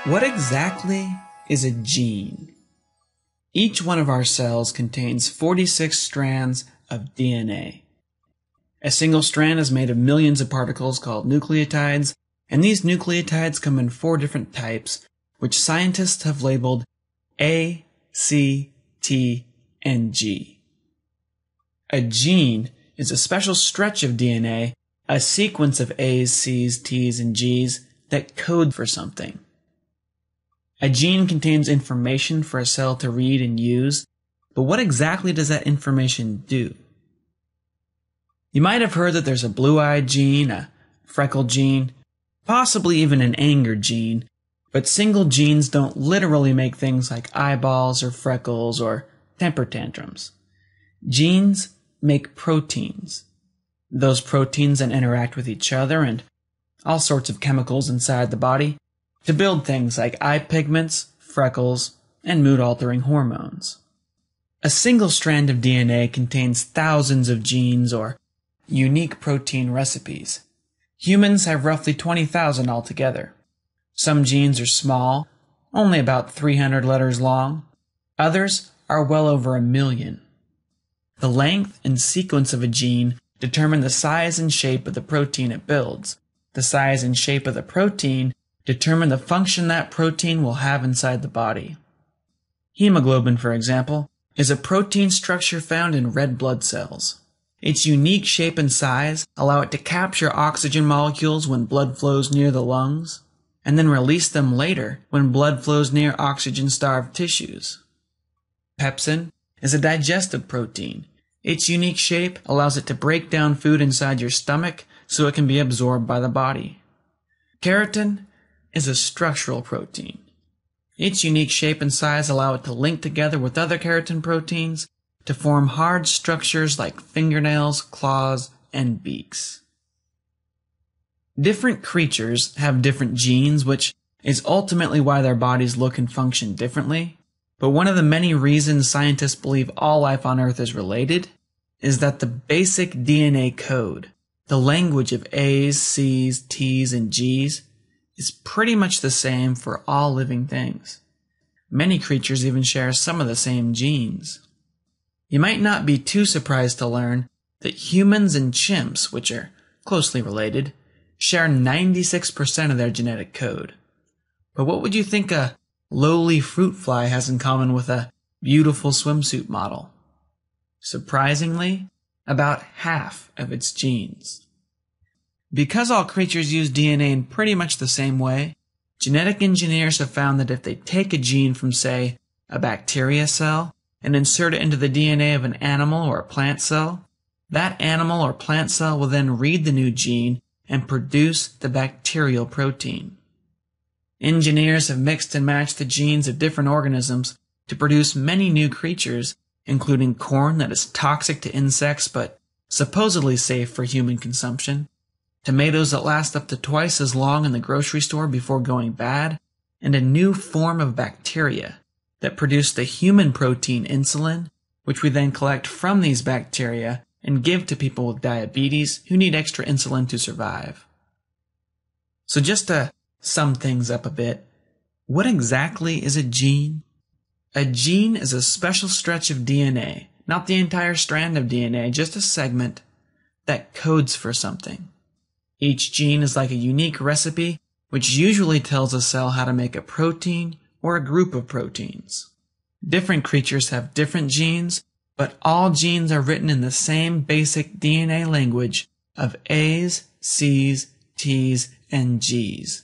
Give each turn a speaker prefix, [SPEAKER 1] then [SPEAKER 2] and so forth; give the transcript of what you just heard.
[SPEAKER 1] What exactly is a gene? Each one of our cells contains 46 strands of DNA. A single strand is made of millions of particles called nucleotides, and these nucleotides come in 4 different types, which scientists have labeled A, C, T, and G. A gene is a special stretch of DNA, a sequence of A's, C's, T's, and G's that code for something. A gene contains information for a cell to read and use, but what exactly does that information do? You might have heard that there's a blue-eyed gene, a freckle gene, possibly even an anger gene, but single genes don't literally make things like eyeballs or freckles or temper tantrums. Genes make proteins. Those proteins then interact with each other and all sorts of chemicals inside the body to build things like eye pigments, freckles, and mood-altering hormones. A single strand of DNA contains thousands of genes or unique protein recipes. Humans have roughly 20,000 altogether. Some genes are small, only about 300 letters long. Others are well over 1 million. The length and sequence of a gene determine the size and shape of the protein it builds. The size and shape of the protein determine the function that protein will have inside the body. Hemoglobin, for example, is a protein structure found in red blood cells. Its unique shape and size allow it to capture oxygen molecules when blood flows near the lungs, and then release them later when blood flows near oxygen-starved tissues. Pepsin is a digestive protein. Its unique shape allows it to break down food inside your stomach so it can be absorbed by the body. Keratin is a structural protein. Its unique shape and size allow it to link together with other keratin proteins to form hard structures like fingernails, claws, and beaks. Different creatures have different genes, which is ultimately why their bodies look and function differently. But one of the many reasons scientists believe all life on Earth is related is that the basic DNA code, the language of A's, C's, T's, and G's, is pretty much the same for all living things. Many creatures even share some of the same genes. You might not be too surprised to learn that humans and chimps, which are closely related, share 96% of their genetic code. But what would you think a lowly fruit fly has in common with a beautiful swimsuit model? Surprisingly, about half of its genes. Because all creatures use DNA in pretty much the same way, genetic engineers have found that if they take a gene from, say, a bacteria cell and insert it into the DNA of an animal or a plant cell, that animal or plant cell will then read the new gene and produce the bacterial protein. Engineers have mixed and matched the genes of different organisms to produce many new creatures, including corn that is toxic to insects but supposedly safe for human consumption, tomatoes that last up to twice as long in the grocery store before going bad, and a new form of bacteria that produce the human protein insulin, which we then collect from these bacteria and give to people with diabetes who need extra insulin to survive. So just to sum things up a bit, what exactly is a gene? A gene is a special stretch of DNA, not the entire strand of DNA, just a segment that codes for something. Each gene is like a unique recipe, which usually tells a cell how to make a protein or a group of proteins. Different creatures have different genes, but all genes are written in the same basic DNA language of A's, C's, T's, and G's.